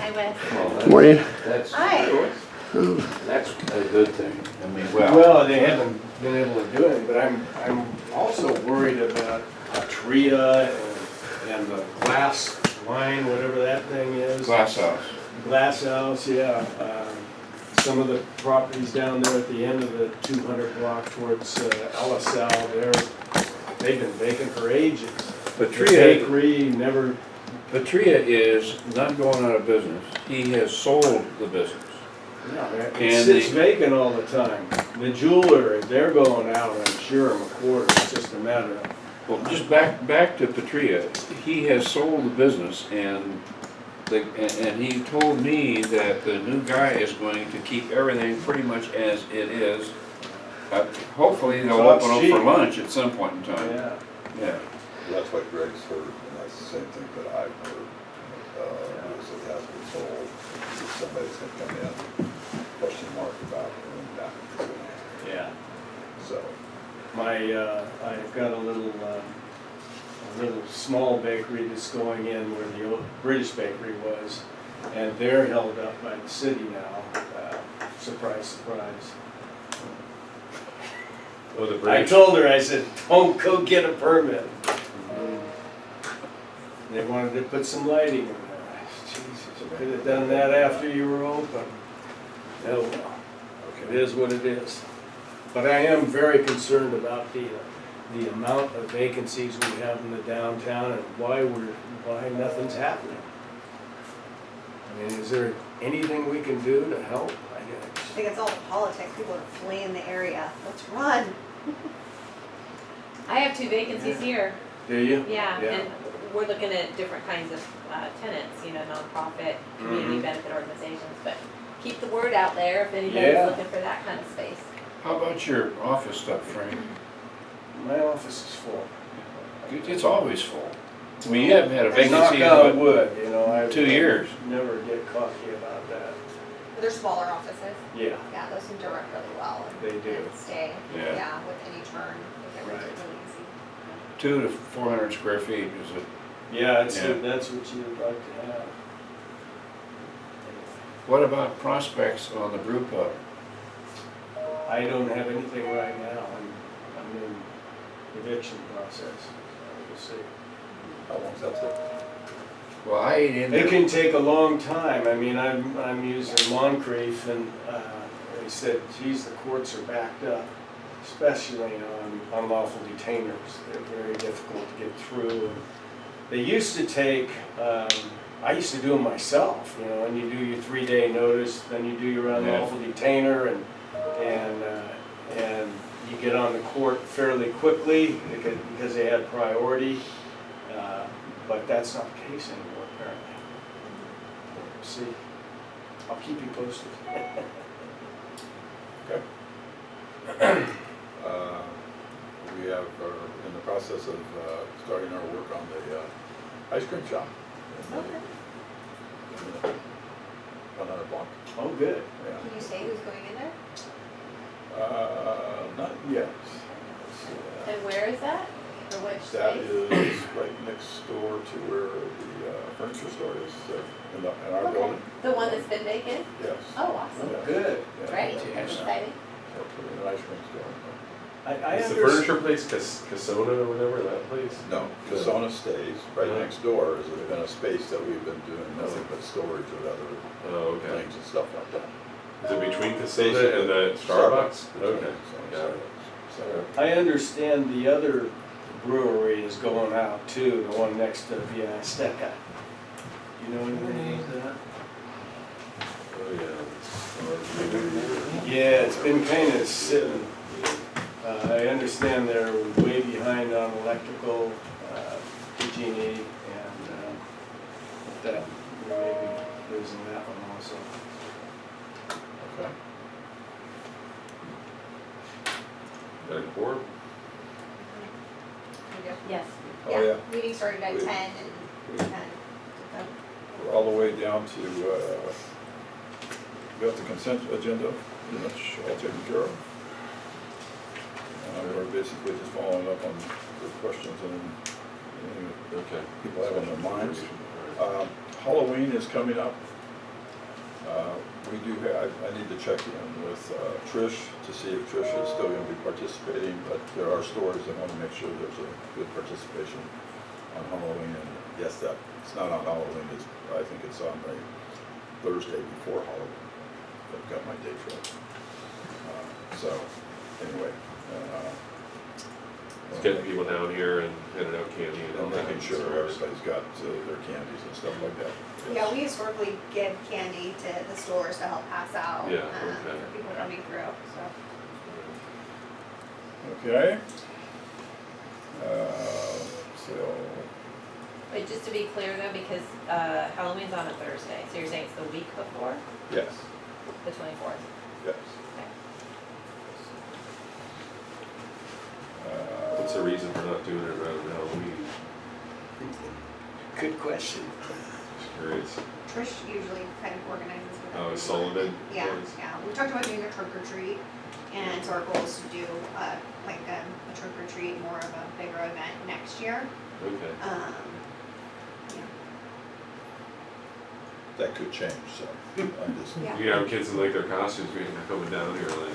Hi, Wes. Well, Morning. That's, Hi. that's a good thing. I mean, well, Well, they haven't been able to do it, but I'm also worried about Atria and the glass line, whatever that thing is. glass house. Glass house, yeah. Some of the properties down there at the end of the 200 block towards LSL, they've been vacant for ages. The bakery never. Patria is not going out of business. He has sold the business. Yeah, it And sits the- vacant all the time. The jeweler, they're going out, I'm sure, McCord, it's just a matter of. Well, just back to Patria, he has sold the business and and he told me that the new guy is going to keep everything pretty much as it is. Hopefully they'll Talk's open up cheap. for lunch at some point in time. Yeah. Yeah. That's what Greg's heard, and that's the same thing that I've heard. Is it has been sold, somebody's gonna come in, question mark about when that is gonna Yeah. happen. So, I've got a little small bakery that's going in where the old British bakery was, and they're held up by the city now. Surprise, surprise. Oh, the I British. told her, I said, don't go get a permit. They wanted to put some lighting in there. Jesus, you could have done that after you were open. Oh, well, it is what it is. But I am very concerned about the amount of vacancies we have in the downtown and why nothing's happening. I mean, is there anything we can do to help? I think it's all the politics. People are fleeing the area. Let's run. I have 2 vacancies here, Do you? yeah, Yeah. and we're looking at different kinds of tenants, you know, nonprofit, community Mhm. benefit organizations, but keep the word out there if anybody's Yeah. looking for that kind of space. How about your office stuff, Frank? My office is full. It's always full. I mean, you haven't had a Knock vacancy in on about wood, you know, I 2 years. never get cocky about that. They're smaller offices. Yeah, Yeah, those seem to run really well. And, They do. And stay. Yeah. With any turn, they get Right. really easy. 200 to 400 square feet is it? yeah, Yeah. that's what you'd like to have. What about prospects on the brew pub? I don't have anything right now. I'm in eviction process. We'll see. how long's that take? Well, I ate in It there. can take a long time. I mean, I'm using Moncrief, and they said, geez, the courts are backed up, especially on unlawful detainers. They're very difficult to get through. And they used to take, I used to do them myself, you know, and you do your 3-day notice, then you do your unlawful detainer, and you get on the court fairly quickly because they had priority. But that's not the case anymore, apparently. We'll see. I'll keep you posted. Okay. We are in the process of starting our work on the ice cream shop. In the 100 block. Oh, good. Yeah. Can you say who's going in there? Not yet. And where is that? Or which That space? is right next door to where the furniture store is, in our Okay. building. The one that's been vacant? Yes. Oh, awesome. Yeah. Good. Yeah. Great, Yes. exciting. Yeah, put in an ice cream store. I Is the understand. furniture place Casona or whatever, that place? No, Casona stays, right Yeah. next door has been a space that we've been doing nothing but storage of other Oh, okay. things and stuff like that. Is it between Casona and the Starbucks? Okay. Yeah. So, I understand the other brewery is going out too, the one next to Via Azteca. You know anything about that? oh, yeah. Yeah, it's been kind of sitting. I understand they're way behind on electrical, PG&E, and that we may be losing that one also. Okay. Got a board? You do? Yes. Oh, yeah. Meeting started at We- 10 and 10. We're all the way down to, we got the consent agenda, pretty much all taken care of. We're basically just following up on the questions and anything Okay. people have on their minds. Halloween is coming up We do have, I need to check in with Trish to see if Trish is still gonna be participating, but there are stores that wanna make sure there's a good participation on Halloween. And yes, it's not on Halloween, I think it's on the Thursday before Halloween. I've got my dates right. So, anyway. It's getting people down here and handing out candy and all And that. making sure everybody's got their candies and stuff like that. Yeah, we historically give candy to the stores to help pass out, Yeah, for okay. people coming through, so. Okay. So, But just to be clear though, because Halloween's on a Thursday, so you're saying it's the week before, yes, the 24th? yes. What's the reason for not doing it around Halloween? Good question. Just curious. Trish usually kind of organizes with Oh, everyone. Sullivan? Yeah, was? yeah, we talked about doing a trunk or treat, and so our goal is to do, like, a trunk or treat, more of a bigger event next year. Okay. Yeah. That could change, so I'm just. Yeah. You have kids in like their costumes coming down here like.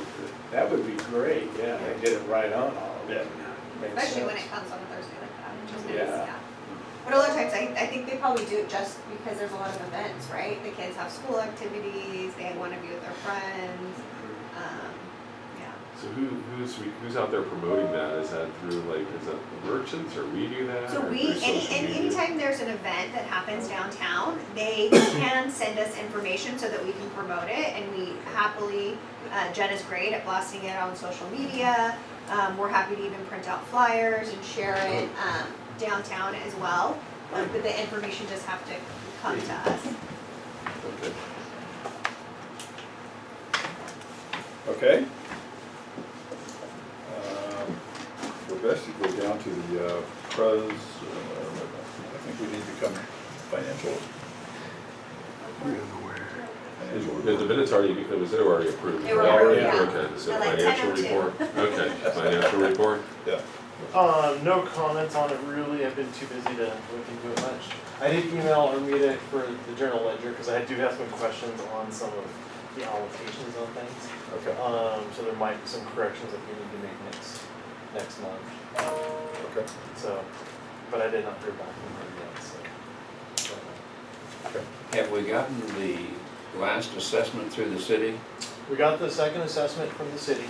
That would be great, yeah, I did it right on Halloween. Makes Especially when sense. it comes on a Thursday like that, which is nice, Yeah. yeah. But a lot of times, I think they probably do it just because there's a lot of events, right? The kids have school activities, they want to be with their friends, yeah. So who's out there promoting that? Is that through like, is that the merchants or we do that? So or we, through social media? anytime there's an event that happens downtown, they can send us information so that we can promote it, and we happily, Jen is great at blasting it on social media. We're happy to even print out flyers and share it, downtown as well, but the information just have to come to us. Okay. Okay. For best to go down to the pros, I think we need to come financial. Yeah, the minutes already, was it already approved? They were already, yeah. Okay, so At like financial 10:02. report, okay, financial report, Yeah. No comments on it really. I've been too busy to look into it much. I did email Armida for the journal ledger because I do have some questions on some of the allocations on things. Okay. So there might be some corrections that we need to make next month. Okay. So, but I did not hear back from her yet. So. Okay. Have we gotten the last assessment through the city? We got the second assessment from the city.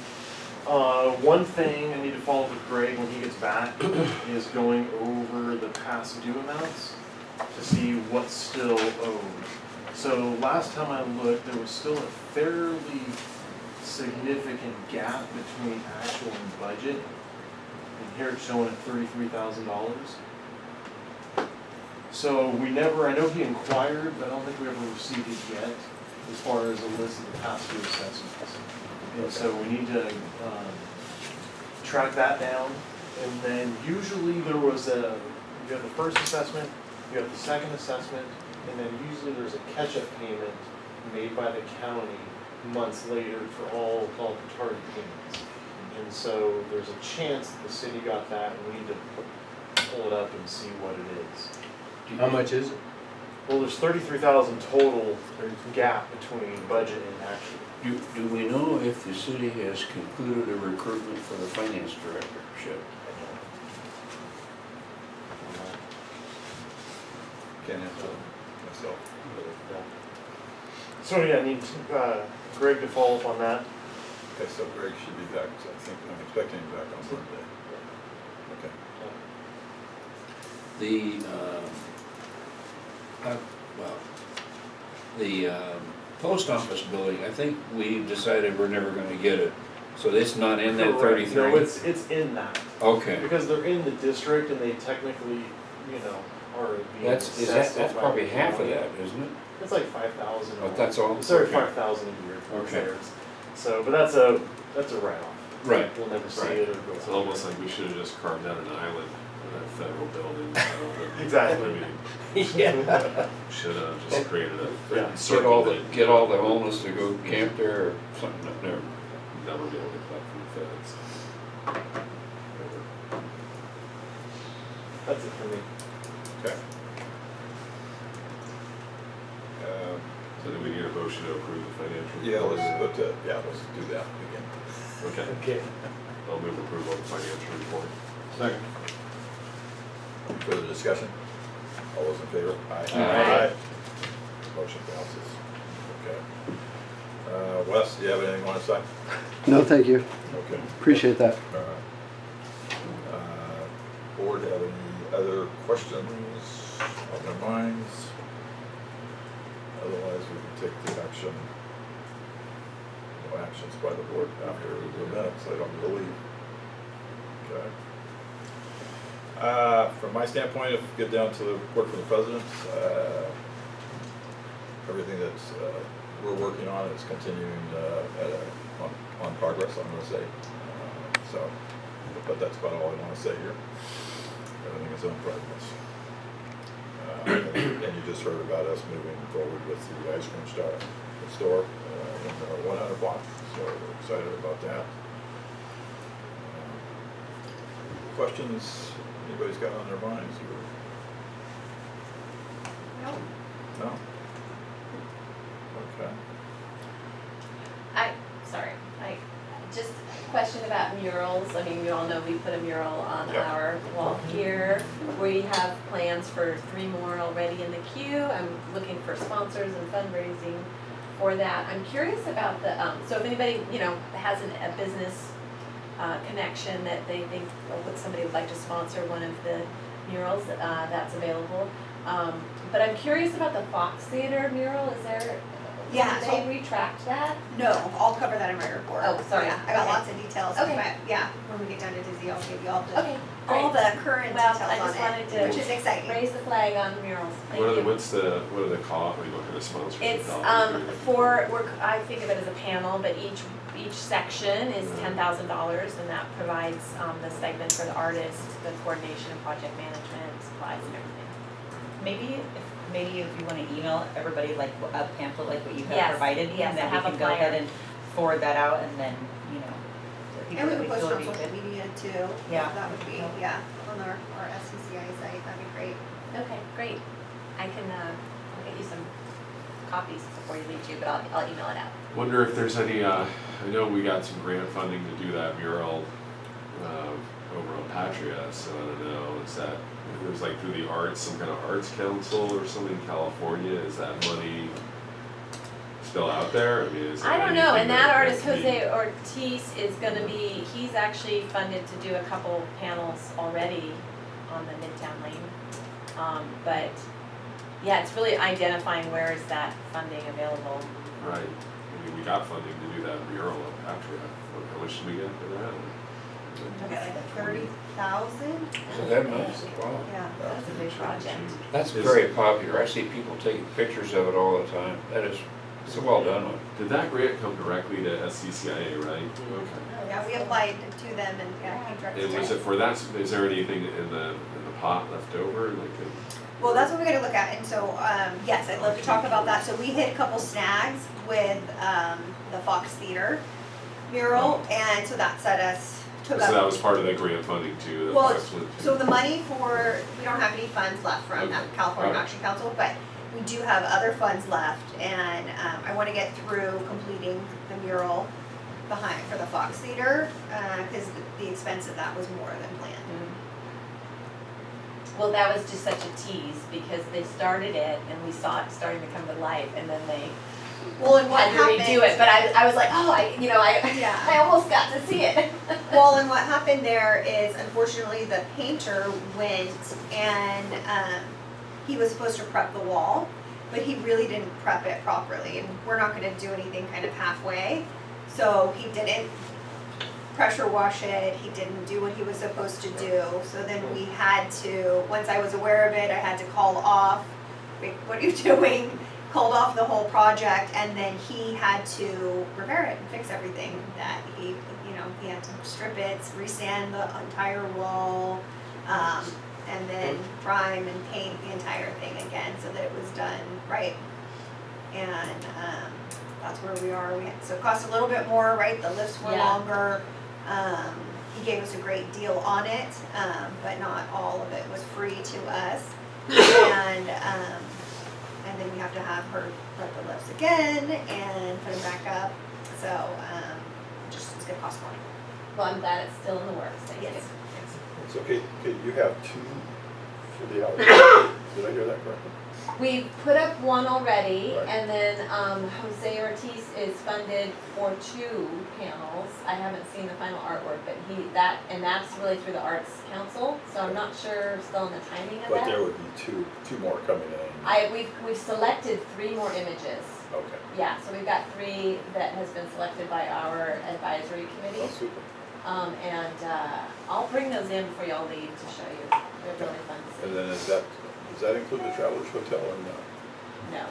One thing I need to follow up with Greg when he gets back is going over the past due amounts to see what's still owed. So last time I looked, there was still a fairly significant gap between actual and budget. And here it's showing at $33,000. So we never, I know he inquired, but I don't think we ever received it yet as far as a list of the past due assessments. And so we need to track that down. And then usually there was you have the first assessment, you have the second assessment, and then usually there's a catch-up payment made by the county months later for all called retarded payments. And so there's a chance that the city got that, and we need to pull it up and see what it is. How much is it? Well, there's 33,000 total gap between budget and actual. Do we know if the city has concluded a recruitment for the finance directorship? Can't answer myself. So yeah, I need Greg to follow up on that. Okay, so Greg should be back, I think, I'm expecting him back on Monday. The post office building, I think we decided we're never gonna get it, so it's not in that Correct. 33? No, it's in that. Okay, Because they're in the district and they technically, are being assessed. that's by probably the half of county. that, isn't it? It's like 5,000. Oh, that's all? It's like Okay. 5,000 a year. Okay. theirs. So, but that's a write-off. Right. We'll never see Right. it or go. it's almost like we should have just carved out an island for that federal building. Exactly. I mean, Yeah. should have just created a Yeah. circle that. Get all the homeless to go camp there or something up there. Never be able to collect from the feds. That's it for me. Okay. So And then we need a motion to approve the financial Yeah, report. let's do that again. Okay, Okay. I'll move approval of the financial report. Second. Further discussion? All those in favor? Aye. Motion passes. Okay. Wes, do you have anything you want to say? No, thank you. Okay. Appreciate that. All right. Board have any other questions on their minds? Otherwise, we can take the action. No actions by the board after the minutes, I don't believe. Okay. From my standpoint, if we get down to the report from the president, everything that's we're working on is continuing on progress, I'm gonna say. But that's about all I wanna say here. Everything is on progress. And you just heard about us moving forward with the ice cream store in our 100 block, so we're excited about that. Questions anybody's got on their minds? No. No? Okay. Just a question about murals. I mean, you all know we put a mural on Yeah. our wall here. We have plans for 3 more already in the queue. I'm looking for sponsors and fundraising for that. I'm curious about the, so if anybody, has a business connection that they think, would somebody would like to sponsor one of the murals, that's available. But I'm curious about the Fox Theater mural. Is there, Yeah, did so- they retract that? No, I'll cover that in my report. Oh, sorry. Yeah, I got Okay. lots of details, Okay. but yeah, when we get down to DISI, I'll give you all the, Okay, all great. the current Well, details I on just it, wanted to which is exciting. raise the flag on murals. Thank What are the, you. what are the cost, what are you looking to sponsor? It's, I think of it as a panel, but each section is $10,000, and that provides, the stipend for the artist, the coordination of project management, supplies and everything. Maybe if you wanna email everybody like a pamphlet like what you Yes, have provided, yes, and then I we have a can go flyer. ahead and forward that out and then, the people And we that can we post feel it would on be social good. media too. Yeah. That would be, on our SCCI site, that'd be great. Okay, great. I can, I'll get you some copies before you leave too, but I'll email it out. Wonder if there's any, I know we got some grant funding to do that mural, over on Patria, so I don't know, is that, if it was like through the arts, some kind of arts council or something in California, is that money still out there? I mean, is there I don't know, anything and that can artist, be- Jose Ortiz, is gonna be, he's actually funded to do a couple panels already on the Midtown Lane. But, yeah, it's really identifying where is that funding available. Right, I mean, we got funding to do that mural at Patria, how much did we get for that? We got like 30,000? So that much, wow. Yeah. That's a big project. That's Is- very popular. I see people taking pictures of it all the time. That is, it's a well done one. Did that grant come directly to SCCIA, right? Okay. Yeah, we applied to them and, came directly And to was us. it for that, is there anything in the pot left over, like Well, that's what we're gonna look at, and so, yes, I'd love to talk about that. So we hit a couple snags with, the Fox Theater mural, and so that set us, took so that up. was part of the grant funding too, that Well, Fox went to? So the money for, we don't have any funds left from Okay. California Alright. Action Council, but we do have other funds left, and, I wanna get through completing the mural for the Fox Theater, cause the expense of that was more than planned. Well, that was just such a tease, because they started it and we saw it starting to come to life, and then they Well, and what had to happened. redo it, but I was like, oh, Yeah. I almost got to see it. Well, and what happened there is, unfortunately, the painter went and he was supposed to prep the wall, but he really didn't prep it properly, and we're not gonna do anything kind of halfway. So he didn't pressure wash it, he didn't do what he was supposed to do, so then we had to, once I was aware of it, I had to call off, like, what are you doing? Called off the whole project, and then he had to repair it and fix everything that he had to strip it, resand the entire wall, and then prime and paint the entire thing again so that it was done right. And that's where we are. So it cost a little bit more, right? The lifts were Yeah. longer. He gave us a great deal on it, but not all of it was free to us. And then we have to have her put the lifts again and put them back up. So, just as good as possible. Well, I'm glad it's still in the works, thank you. Yes. It's okay, you have 2 for the outlets. Did I hear that correctly? We put up one already, Right. and then Jose Ortiz is funded for 2 panels. I haven't seen the final artwork, but that's really through the Arts Council, so I'm not sure still on the timing of But there that. would be two more coming in. We've selected 3 more images. Okay. Yeah, so we've got 3 that has been selected by our advisory Oh, committee. super. I'll bring those in for y'all leave to show you. They're really fun to And see. then does that include the Travelers Hotel or no? No,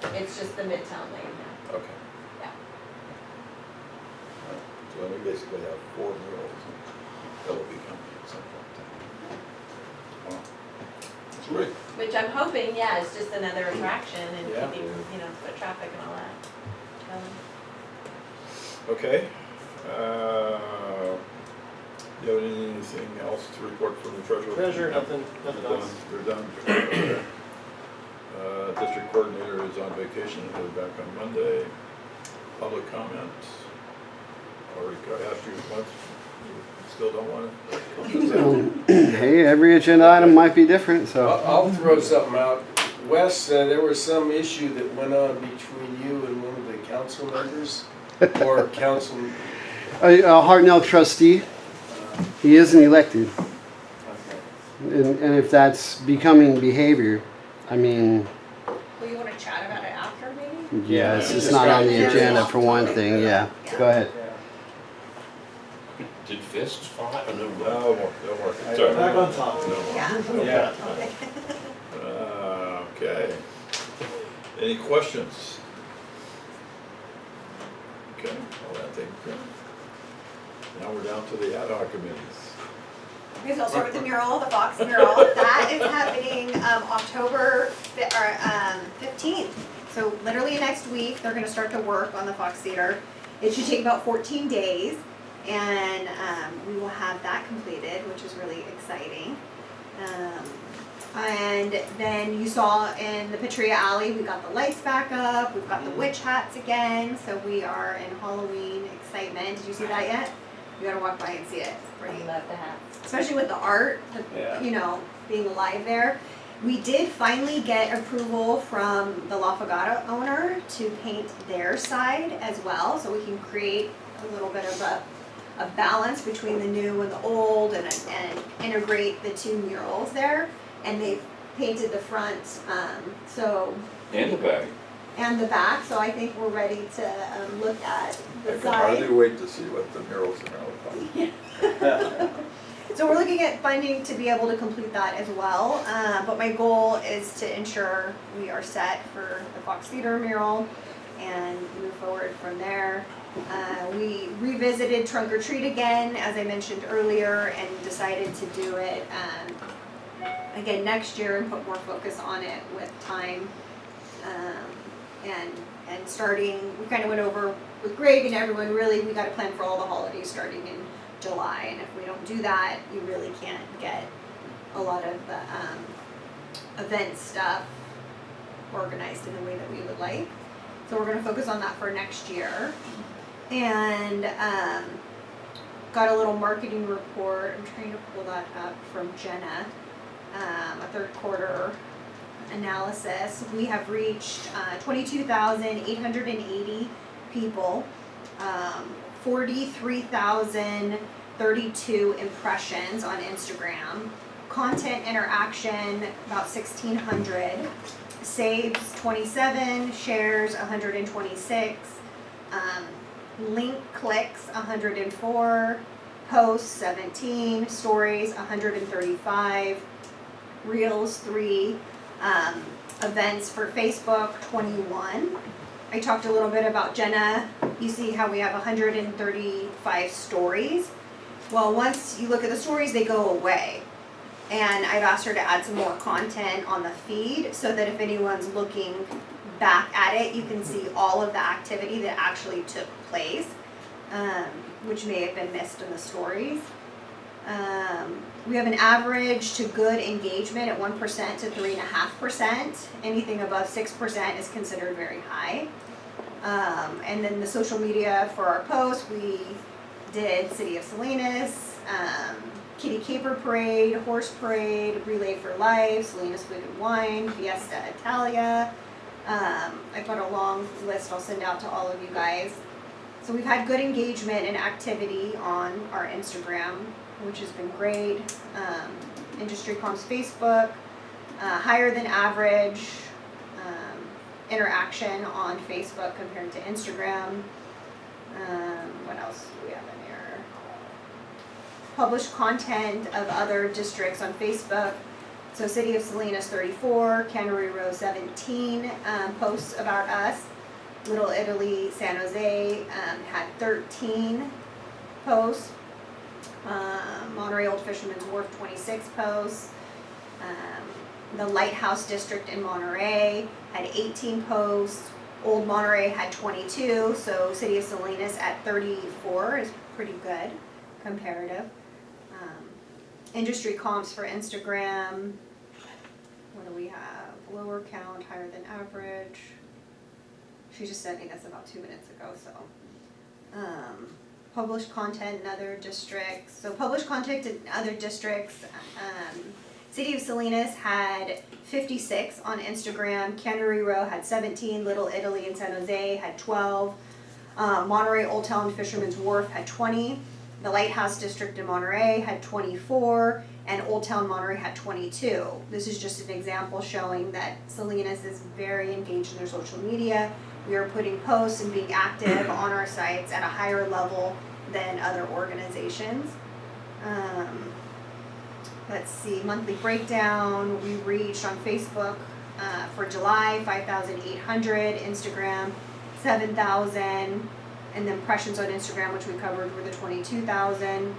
Okay. it's just the Midtown Lane now. Okay. Yeah. So then we basically have 4 murals that will be coming at some point in time. Wow. That's great. Which I'm hoping, yeah, is just another attraction and Yeah. keeping, foot traffic and all that going. Okay. You have anything else to report from the treasurer? Treasurer, nothing They're else. done. They're done. Okay. District coordinator is on vacation, he'll be back on Monday. Public comments. Already asked you once, you still don't want it? Hey, every agenda item might be different, so. I'll throw something out. Wes, there was some issue that went on between you and one of the council members, or council, A Hartnell trustee, he isn't elected. And if that's becoming behavior, I mean, Well, you wanna chat about it after maybe? yeah, it's not on the agenda for one thing, yeah. Go ahead. Did fists fly? Oh, no. No more, no more. Sorry, back on top. No more. Yeah. yeah. Okay. Any questions? Okay, all that taken care of. Now we're down to the ad hoc committees. Okay, so I'll start with the mural, the Fox mural. That is happening October 15th. So literally next week, they're gonna start to work on the Fox Theater. It should take about 14 days, and we will have that completed, which is really exciting. And then you saw in the Petria Alley, we got the lights back up, we've got the witch hats again, so we are in Halloween excitement. Did you see that yet? You gotta walk by and see it. It's pretty, I love the hat. especially with the art, Yeah. being alive there. We did finally get approval from the La Fogata owner to paint their side as well, so we can create a little bit of a balance between the new and the old and integrate the 2 murals there. And they've painted the front, so. And the back. And the back, so I think we're ready to look at I the can hardly side. wait to see what the murals are gonna look like. So we're looking at funding to be able to complete that as well, but my goal is to ensure we are set for the Fox Theater mural and move forward from there. We revisited Trunk or Treat again, as I mentioned earlier, and decided to do it again next year and put more focus on it with time. And starting, we kind of went over with Greg and everyone, really, we got to plan for all the holidays starting in July, and if we don't do that, you really can't get a lot of the event stuff organized in the way that we would like. So we're gonna focus on that for next year. And got a little marketing report, I'm trying to pull that up from Jenna, a 3rd quarter analysis. We have reached 22,880 people, 43,032 impressions on Instagram, content interaction about 1,600, saves 27, shares 126, link clicks 104, posts 17, stories 135, reels 3, events for Facebook 21. I talked a little bit about Jenna. You see how we have 135 stories. Well, once you look at the stories, they go away. And I've asked her to add some more content on the feed so that if anyone's looking back at it, you can see all of the activity that actually took place, which may have been missed in the stories. We have an average to good engagement at 1% to 3.5%. Anything above 6% is considered very high. And then the social media for our posts, we did City of Salinas, Kitty Caper Parade, Horse Parade, Relay for Life, Salinas Food and Wine, Fiesta Italia. I've got a long list I'll send out to all of you guys. So we've had good engagement and activity on our Instagram, which has been great. Industry Comms Facebook, higher than average interaction on Facebook compared to Instagram. What else do we have in here? Published content of other districts on Facebook. So City of Salinas 34, Cannery Row 17 posts about us. Little Italy, San Jose had 13 posts. Monterey Old Fisherman's Wharf 26 posts. The Lighthouse District in Monterey had 18 posts. Old Monterey had 22, so City of Salinas at 34 is pretty good comparative. Industry comps for Instagram. What do we have? Lower count, higher than average. She just sent me this about 2 minutes ago, so. Published content in other districts. So published content in other districts. City of Salinas had 56 on Instagram. Cannery Row had 17. Little Italy and San Jose had 12. Monterey Old Town Fisherman's Wharf had 20. The Lighthouse District in Monterey had 24. And Old Town Monterey had 22. This is just an example showing that Salinas is very engaged in their social media. We are putting posts and being active on our sites at a higher level than other organizations. Let's see, monthly breakdown. We reached on Facebook for July 5,800, Instagram 7,000, and the impressions on Instagram, which we covered, were the 22,000.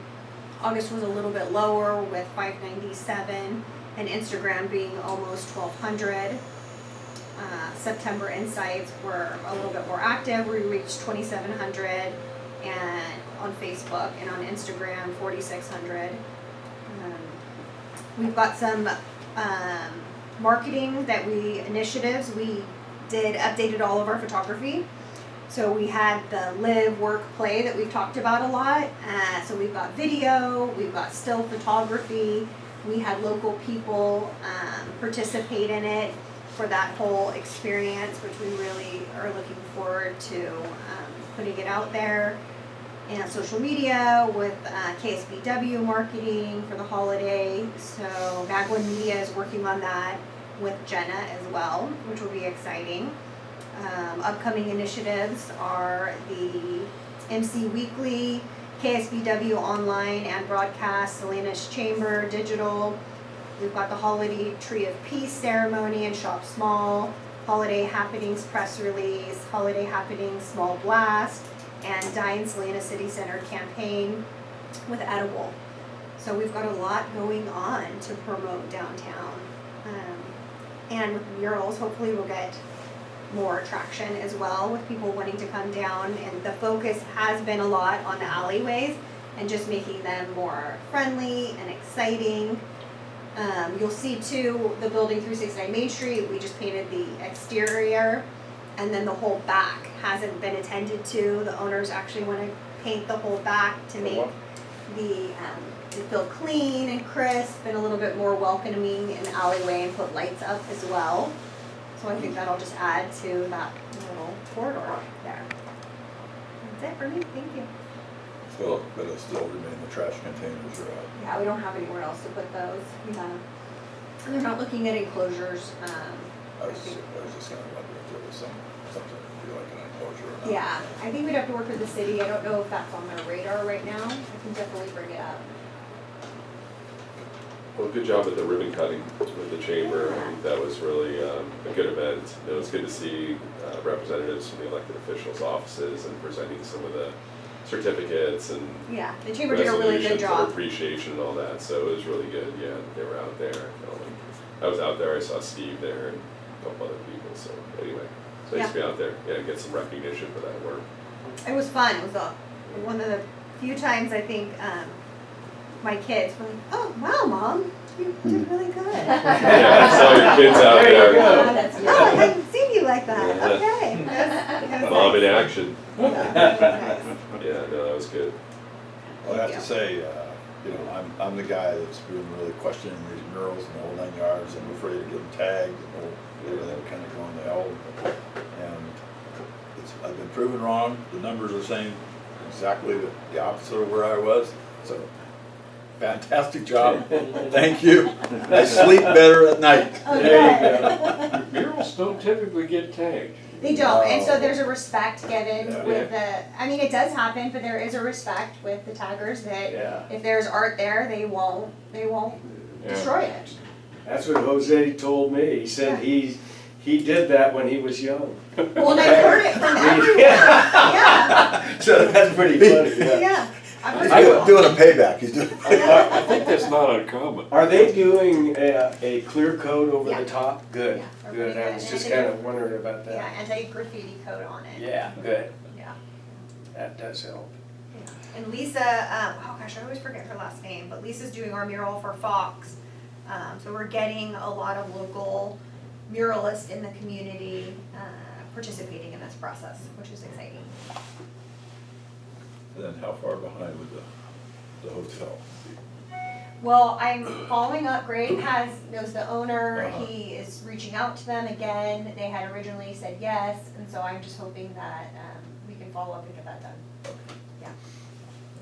August was a little bit lower with 597, and Instagram being almost 1,200. September insights were a little bit more active. We reached 2,700 and on Facebook, and on Instagram 4,600. We've got some marketing initiatives. We updated all of our photography. So we had the live, work, play that we've talked about a lot. So we've got video, we've got still photography. We had local people participate in it for that whole experience, which we really are looking forward to putting it out there. And social media with KSBW marketing for the holiday. So Magwin Media is working on that with Jenna as well, which will be exciting. Upcoming initiatives are the MC Weekly, KSBW online and broadcast, Salinas Chamber Digital. We've got the Holiday Tree of Peace ceremony and Shop Small, Holiday Happenings press release, Holiday Happenings small blast, and Dine Salinas City Center campaign with Edible. So we've got a lot going on to promote downtown. And with murals, hopefully we'll get more traction as well with people wanting to come down. And the focus has been a lot on the alleyways and just making them more friendly and exciting. You'll see too, the building 369 Main Street, we just painted the exterior, and then the whole back hasn't been attended to. The owners actually want to paint the whole back to make it feel clean and crisp and a little bit more welcoming in the alleyway, and put lights up as well. So I think that'll just add to that little corridor there. That's it for me, thank you. So, but it still remain the trash containers are out. Yeah, we don't have anywhere else to put those. And they're not looking at enclosures. I was just gonna wonder if there was something to be like an enclosure or not. Yeah, I think we'd have to work with the city. I don't know if that's on their radar right now. I can definitely bring it up. Well, good job with the ribbon cutting with the chamber. I think that was really a good event. It was good to see representatives from the elected officials' offices and presenting some of the certificates and Yeah, the chamber did a really good resolutions of job. appreciation and all that, so it was really good, yeah, they were out there. I felt like I was out there, I saw Steve there and a couple other people, so anyway, so nice to be out there, yeah, and get some recognition for that work. It was fun. It was one of the few times I think my kids, I'm like, oh, wow, Mom, you did really good. Yeah, I saw your kids out There you there. go. That's Oh, I hadn't seen you like that, Yeah. okay. It was Mom in nice. action. Yeah, it was nice. Yeah, no, that was good. Well, I have to say, you know, I'm the guy that's been really questioning these murals and the whole 9 yards. I'm afraid of getting tagged and everything kind of going to hell. And I've been proven wrong. The numbers are saying exactly the opposite of where I was. So, fantastic job. Thank you. I sleep better at night. Okay. Murals don't typically get tagged. They don't, and so there's a respect given Yeah. with the, I mean, it does happen, but there is a respect with the taggers that Yeah, if there's art there, they won't Yeah. destroy it. that's what Jose told me. He said he did that when he was young. Well, and I've heard it from everyone, yeah, So that's pretty funny, yeah. yeah. I've He's heard it. doing a payback. He's doing. I think that's not uncommon. Are they doing a clear coat over Yeah. the top? Good, Yeah, they're good. pretty I good. was And just I kind think- of wondering about Yeah, that. anti-graffiti coat on it. Yeah, good. Yeah. That does help. Yeah. And Lisa, oh gosh, I always forget her last name, but Lisa's doing our mural for Fox. So we're getting a lot of local muralists in the community participating in this process, which is exciting. Then how far behind with the hotel? Well, I'm following up. Greg knows the owner. Uh-huh. He is reaching out to them again. They had originally said yes, and so I'm just hoping that we can follow up and get that done. Yeah.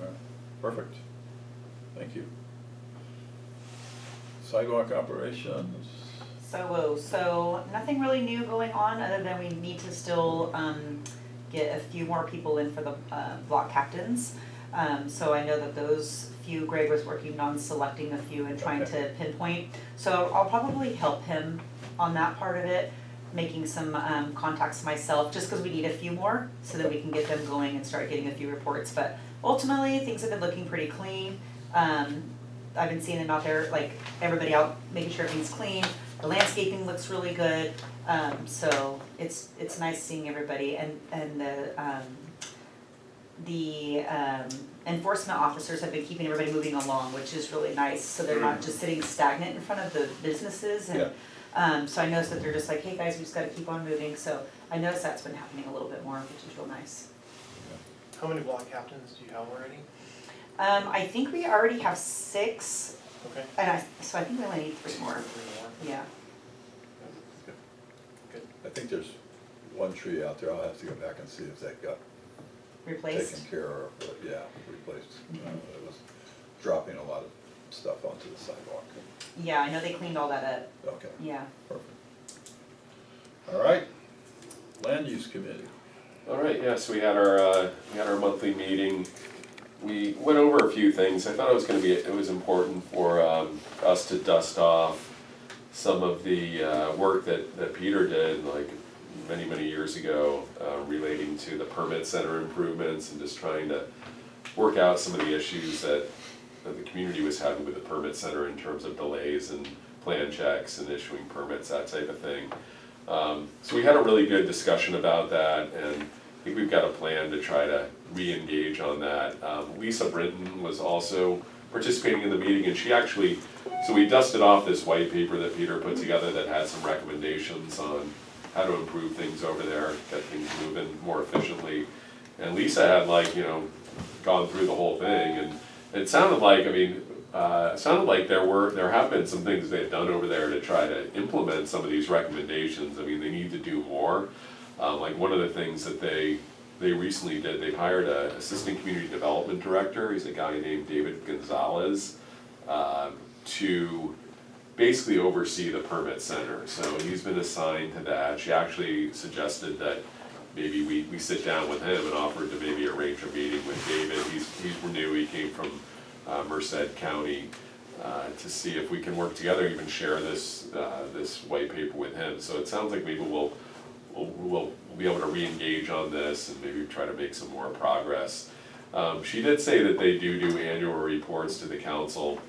All right. Perfect. Thank you. Sidewalk operations. So nothing really new going on, other than we need to still get a few more people in for the block captains. So I know that those few, Greg was working on selecting a few and trying to pinpoint. So I'll probably help him on that part of it, making some contacts myself, just because we need a few more so that we can get them going and start getting a few reports. But ultimately, things have been looking pretty clean. I've been seeing them out there, like everybody out, making sure everything's clean. The landscaping looks really good. So it's nice seeing everybody, and the enforcement officers have been keeping everybody moving along, which is really nice. So they're not just sitting stagnant in front of the businesses. And so I noticed that they're just like, hey guys, we just got to keep on moving. So I noticed that's been happening a little bit more, which is real nice. How many block captains do you have already? I think we already have 6, Okay. and so I think we only need 3 more. 3 more. Yeah. I think there's one tree out there. I'll have to go back and see if that got Replaced. taken care of. But yeah, replaced. It was dropping a lot of stuff onto the sidewalk. Yeah, I know they cleaned all that up. Okay, Yeah. perfect. All right, land use committee. All right, yeah, so we had our monthly meeting. We went over a few things. I thought it was important for us to dust off some of the work that Peter did like many years ago relating to the permit center improvements and just trying to work out some of the issues that the community was having with the permit center in terms of delays and plan checks and issuing permits, that type of thing. So we had a really good discussion about that, and I think we've got a plan to try to re-engage on that. Lisa Brinton was also participating in the meeting, and she actually, so we dusted off this white paper that Peter put together that had some recommendations on how to improve things over there, get things moving more efficiently. And Lisa had gone through the whole thing, and it sounded like, there have been some things they've done over there to try to implement some of these recommendations. I mean, they need to do more. Like one of the things that they recently did, they hired an assistant community development director. He's a guy named David Gonzalez, to basically oversee the permit center. So he's been assigned to that. She actually suggested that maybe we sit down with him and offered to maybe arrange a meeting with David. He's new, he came from Merced County, to see if we can work together, even share this white paper with him. So it sounds like maybe we'll be able to re-engage on this and maybe try to make some more progress. She did say that they do annual reports to the council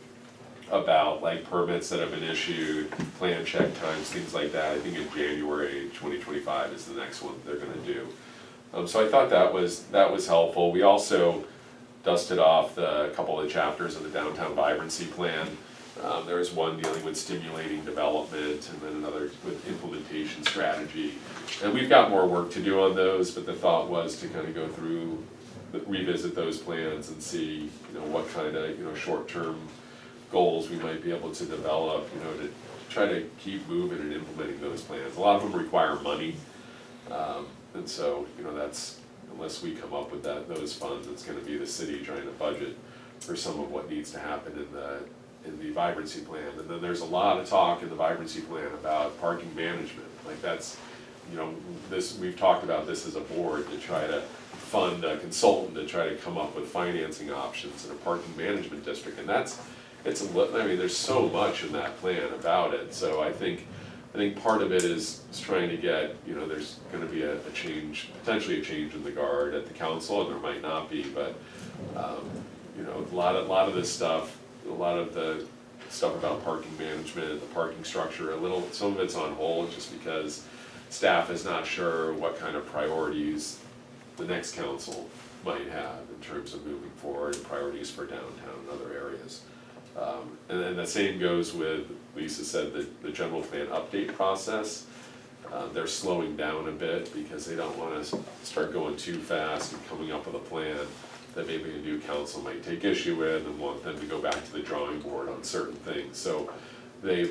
about like permits that have been issued, plan check times, things like that. I think in January 2025 is the next one they're gonna do. So I thought that was helpful. We also dusted off a couple of the chapters of the downtown vibrancy plan. There was one dealing with stimulating development, and then another with implementation strategy. And we've got more work to do on those, but the thought was to kind of go through, revisit those plans and see, what kind of, short-term goals we might be able to develop, to try to keep moving and implementing those plans. A lot of them require money, and so, that's, unless we come up with those funds, it's gonna be the city trying to budget for some of what needs to happen in the vibrancy plan. And then there's a lot of talk in the vibrancy plan about parking management. Like that's, we've talked about this as a board to try to fund a consultant to try to come up with financing options in a parking management district. And there's so much in that plan about it. So I think part of it is trying to get, there's gonna be a change, potentially a change in the guard at the council, and there might not be, but, a lot of this stuff, a lot of the stuff about parking management, the parking structure, some of it's on hold just because staff is not sure what kind of priorities the next council might have in terms of moving forward, priorities for downtown and other areas. And then the same goes with, Lisa said, the general plan update process. They're slowing down a bit because they don't wanna start going too fast and coming up with a plan that maybe a new council might take issue with and want them to go back to the drawing board on certain things. So they've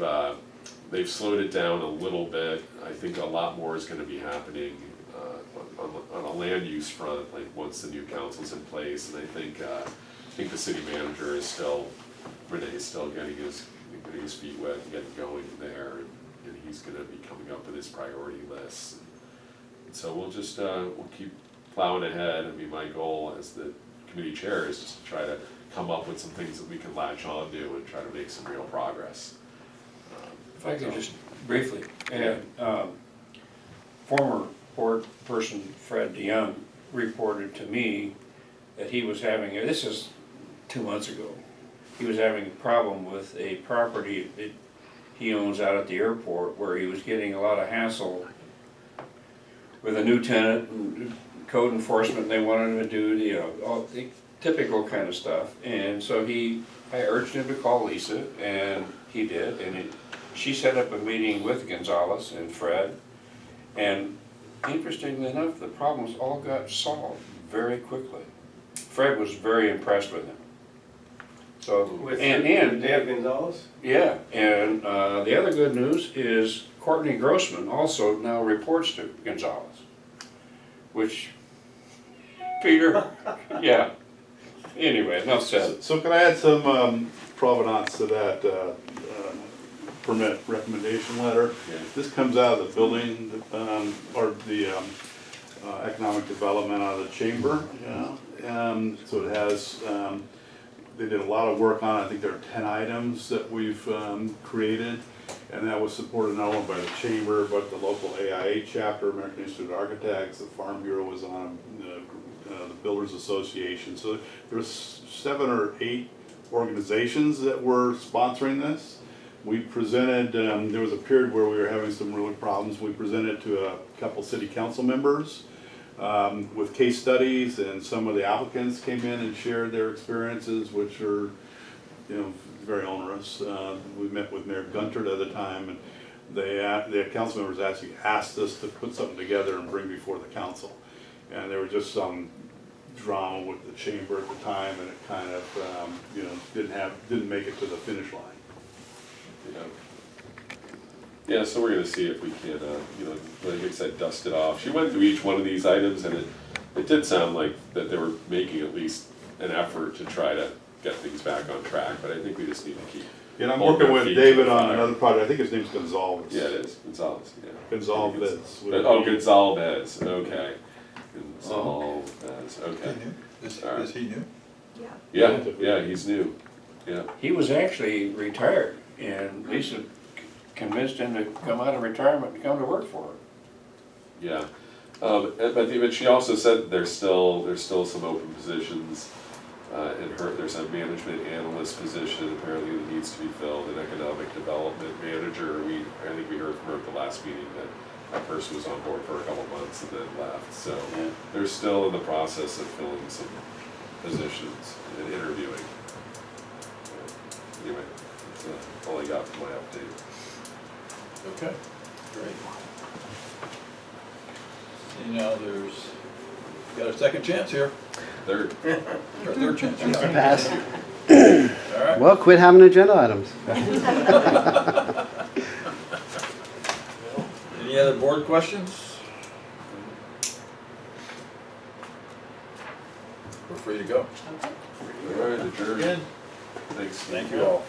slowed it down a little bit. I think a lot more is gonna be happening on a land use front, like once the new council's in place. And I think the city manager is still, Renee's still getting his feet wet and getting going there, and he's gonna be coming up with his priority lists. And so we'll just, we'll keep plowing ahead. I mean, my goal as the committee chair is just to try to come up with some things that we can latch on to and try to make some real progress. If I could just briefly add, former board person Fred DeYoung reported to me that he was having, this is 2 months ago, he was having a problem with a property that he owns out at the airport where he was getting a lot of hassle with a new tenant and code enforcement. They wanted him to do, all the typical kind of stuff. And so I urged him to call Lisa, and he did. And she set up a meeting with Gonzalez and Fred. And interestingly enough, the problems all got solved very quickly. Fred was very impressed with him. So, Dave Gonzalez? yeah, and the other good news is Courtney Grossman also now reports to Gonzalez, which, Peter, yeah. Anyway, enough said. So can I add some provenance to that permit recommendation letter? Yeah. This comes out of the building, or the economic development out of the chamber, so it has, they did a lot of work on it. I think there are 10 items that we've created, and that was supported not only by the chamber, but the local AIA chapter, American Institute of Architects, the Farm Bureau was on the Builders Association. So there's 7 or 8 organizations that were sponsoring this. We presented, there was a period where we were having some real problems. We presented to a couple city council members with case studies, and some of the applicants came in and shared their experiences, which are, very onerous. We met with Mayor Gunter at the time, and the council members actually asked us to put something together and bring before the council. And there was just some drama with the chamber at the time, and it kind of, didn't make it to the finish line. Yeah, so we're gonna see if we can, like I said, dust it off. She went through each one of these items, and it did sound like that they were making at least an effort to try to get things back on track, but I think we just need to keep. And I'm holding working our with feet to David the on fire. another project. I think his name's Gonzalez. Yeah, it is, Gonzalez, yeah. Gonzalez. Oh, Gonzalez, okay. Gonzalez, okay. Is he new? Yeah, he's new, yeah. He was actually retired, and Lisa convinced him to come out of retirement and come to work for her. Yeah, but she also said there's still some open positions. There's a management analyst position apparently that needs to be filled, an economic development manager. I think we heard from her at the last meeting that person was on board for a couple months and then left. So they're still in the process of filling positions and interviewing. Anyway, that's all I got for my update. Okay, great. See, now got a second chance here, Third. or third chance. Pass. All right. Well, quit having agenda items. Any other board questions? We're free to go. All right, adjourned. Again, Thanks. thank you all.